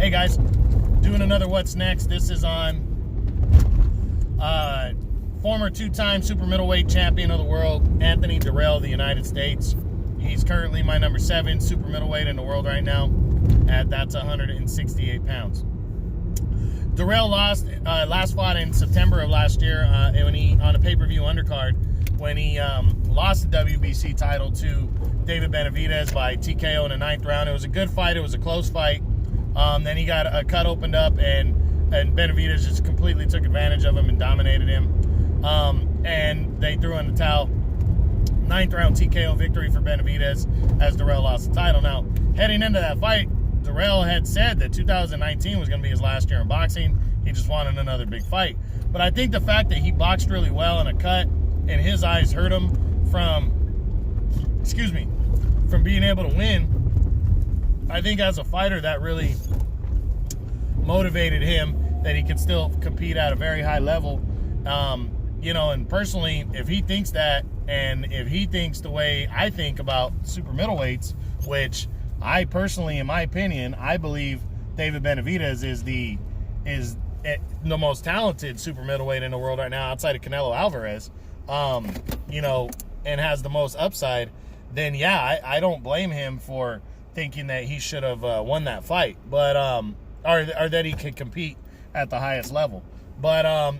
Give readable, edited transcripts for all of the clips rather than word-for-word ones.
Hey guys, doing another What's Next. This is on former two-time super middleweight champion of the world, Anthony Dirrell of the United States. He's currently my number 7 super middleweight in the world right now. That's 168 pounds. Dirrell lost last fought in September of last year when he on a pay-per-view undercard when he lost the WBC title to David Benavidez by TKO in the 9th round. It was a good fight. It was a close fight. Then he got a cut opened up, and Benavidez just completely took advantage of him and dominated him. And they threw in the towel. 9th round TKO victory for Benavidez as Dirrell lost the title. Now, heading into that fight, Dirrell had said that 2019 was going to be his last year in boxing. He just wanted another big fight. But I think the fact that he boxed really well and a cut in his eyes hurt him from being able to win. I think as a fighter that really motivated him that he could still compete at a very high level. And personally, if he thinks that, and if he thinks the way I think about super middleweights, which I personally, in my opinion, I believe David Benavidez is the most talented super middleweight in the world right now outside of Canelo Alvarez, and has the most upside, then yeah, I don't blame him for thinking that he should have won that fight, but or that he could compete at the highest level. But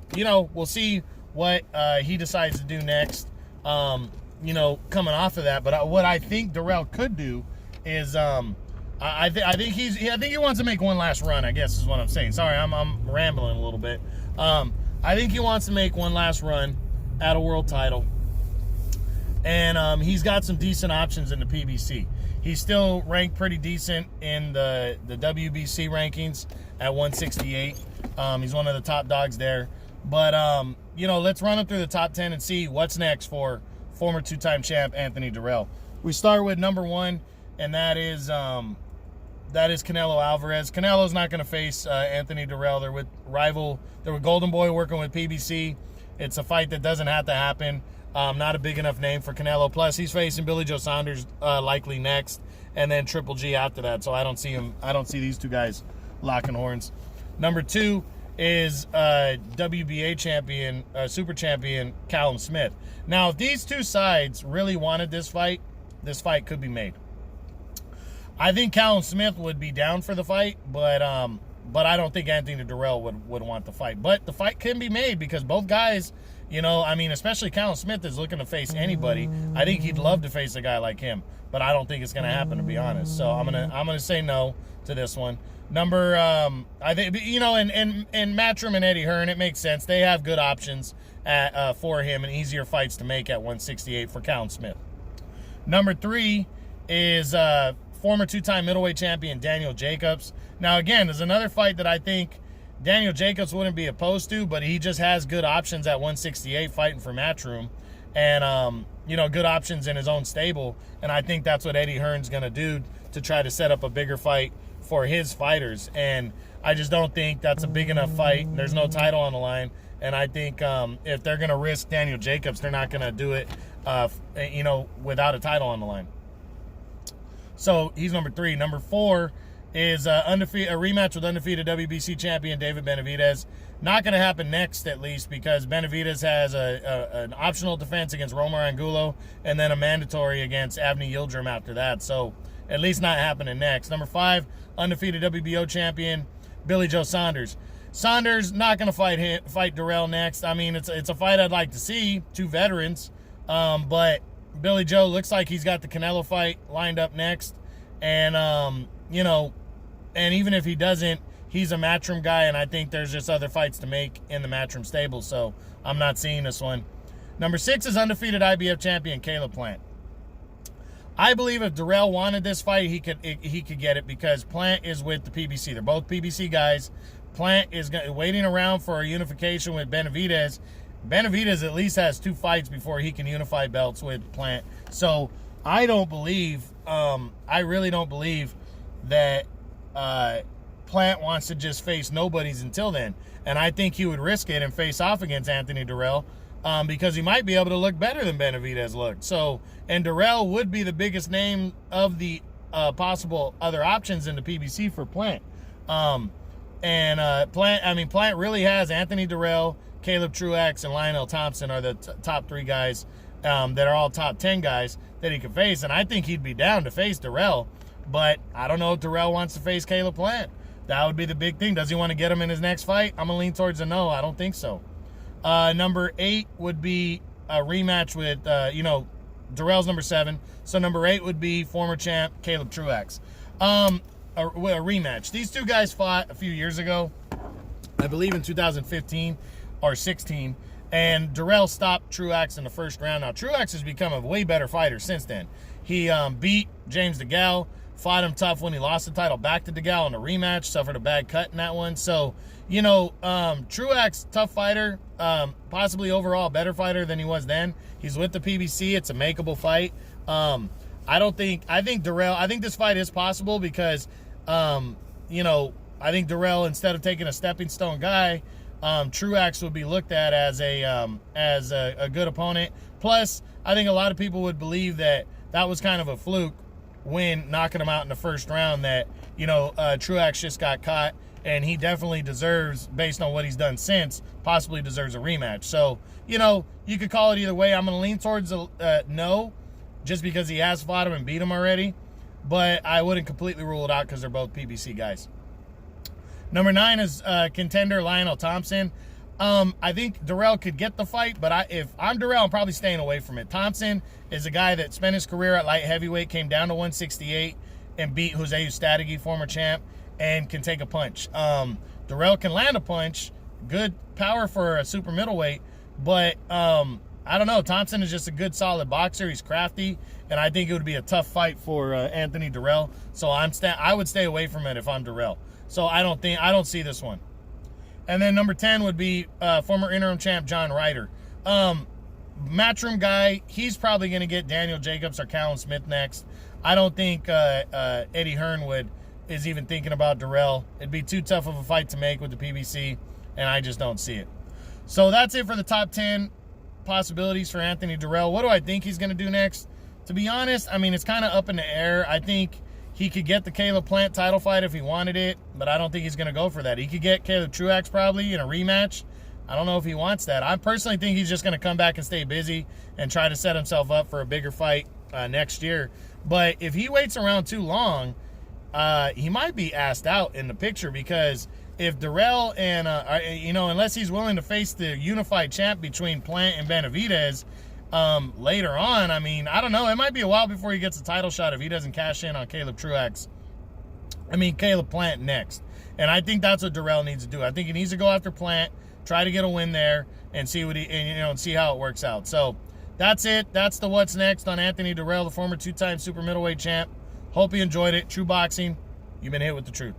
we'll see what he decides to do next. Coming off of that, but what I think Dirrell could do is I think he wants to make one last run, I guess is what I'm saying. Sorry, I'm rambling a little bit. I think he wants to make one last run at a world title, and he's got some decent options in the PBC. He's still ranked pretty decent in the WBC rankings at 168. He's one of the top dogs there. But, let's run him through the top 10 and see what's next for former two-time champ Anthony Dirrell. We start with number 1, and that is Canelo Alvarez. Canelo's not going to face Anthony Dirrell. They're with Golden Boy working with PBC. It's a fight that doesn't have to happen. Not a big enough name for Canelo. Plus, he's facing Billy Joe Saunders likely next, and then Triple G after that. So I don't see these two guys locking horns. Number 2 is WBA champion, super champion Callum Smith. Now, if these two sides really wanted this fight could be made. I think Callum Smith would be down for the fight, but I don't think Anthony Dirrell would want the fight. But the fight can be made because both guys, especially Callum Smith is looking to face anybody. I think he'd love to face a guy like him, but I don't think it's going to happen, to be honest. So I'm gonna say no to this one. Number, I think, in Matchroom and Eddie Hearn, it makes sense. They have good options for him and easier fights to make at 168 for Callum Smith. Number 3 is former two-time middleweight champion Daniel Jacobs. Now, again, there's another fight that I think Daniel Jacobs wouldn't be opposed to, but he just has good options at 168 fighting for Matchroom, and good options in his own stable. And I think that's what Eddie Hearn's going to do to try to set up a bigger fight for his fighters. And I just don't think that's a big enough fight. There's no title on the line, and I think if they're going to risk Daniel Jacobs, they're not going to do it without a title on the line. So he's number 3. Number 4 is a rematch with undefeated WBC champion David Benavidez. Not going to happen next, at least, because Benavidez has an optional defense against Romer Angulo and then a mandatory against Avni Yildirim after that. So at least not happening next. Number 5, undefeated WBO champion Billy Joe Saunders. Saunders not going to fight Dirrell next. I mean, it's a fight I'd like to see, two veterans, but Billy Joe looks like he's got the Canelo fight lined up next, and and even if he doesn't, he's a Matchroom guy, and I think there's just other fights to make in the Matchroom stable, so I'm not seeing this one. Number 6 is undefeated IBF champion Caleb Plant. I believe if Dirrell wanted this fight, he could get it because Plant is with the PBC. They're both PBC guys. Plant is waiting around for a unification with Benavidez. Benavidez at least has 2 fights before he can unify belts with Plant. So I really don't believe that Plant wants to just face nobodies until then. And I think he would risk it and face off against Anthony Dirrell because he might be able to look better than Benavidez looked. So, and Dirrell would be the biggest name of the possible other options in the PBC for Plant. Plant really has Anthony Dirrell, Caleb Truax, and Lionel Thompson are the top 3 guys that are all top 10 guys that he could face. And I think he'd be down to face Dirrell, but I don't know if Dirrell wants to face Caleb Plant. That would be the big thing. Does he want to get him in his next fight? I'm going to lean towards a no. I don't think so. Number 8 would be a rematch with, Dirrell's number 7. So number 8 would be former champ Caleb Truax. A rematch. These 2 guys fought a few years ago, I believe in 2015 or 16, and Dirrell stopped Truax in the first round. Now, Truax has become a way better fighter since then. He beat James DeGale, fought him tough when he lost the title back to DeGale in a rematch, suffered a bad cut in that one. So, Truax, tough fighter, possibly overall better fighter than he was then. He's with the PBC. It's a makeable fight. I think this fight is possible because, I think Dirrell, instead of taking a stepping stone guy, Truax would be looked at as a good opponent. Plus, I think a lot of people would believe that was kind of a fluke when knocking him out in the first round, that, Truax just got caught, and he definitely deserves, based on what he's done since, possibly deserves a rematch. So, you could call it either way. I'm going to lean towards no, just because he has fought him and beat him already, but I wouldn't completely rule it out because they're both PBC guys. Number 9 is contender Lionel Thompson. I think Dirrell could get the fight, but if I'm Dirrell, I'm probably staying away from it. Thompson is a guy that spent his career at light heavyweight, came down to 168, and beat Jose Ustadegi, former champ, and can take a punch. Dirrell can land a punch, good power for a super middleweight, but I don't know. Thompson is just a good, solid boxer. He's crafty, and I think it would be a tough fight for Anthony Dirrell. So I would stay away from it if I'm Dirrell. So I don't see this one. And then number 10 would be former interim champ John Ryder. Matchroom guy. He's probably going to get Daniel Jacobs or Callum Smith next. I don't think Eddie Hearn is even thinking about Dirrell. It'd be too tough of a fight to make with the PBC, and I just don't see it. So that's it for the top 10 possibilities for Anthony Dirrell. What do I think he's going to do next? To be honest, it's kind of up in the air. I think he could get the Caleb Plant title fight if he wanted it, but I don't think he's going to go for that. He could get Caleb Truax probably in a rematch. I don't know if he wants that. I personally think he's just going to come back and stay busy and try to set himself up for a bigger fight next year. But if he waits around too long, he might be asked out in the picture, because if Dirrell and, unless he's willing to face the unified champ between Plant and Benavidez later on, I don't know. It might be a while before he gets a title shot if he doesn't cash in on Caleb Plant next. And I think that's what Dirrell needs to do. I think he needs to go after Plant, try to get a win there, and see and see how it works out. So that's it. That's the what's next on Anthony Dirrell, the former 2-time super middleweight champ. Hope you enjoyed it. True Boxing, you've been hit with the truth.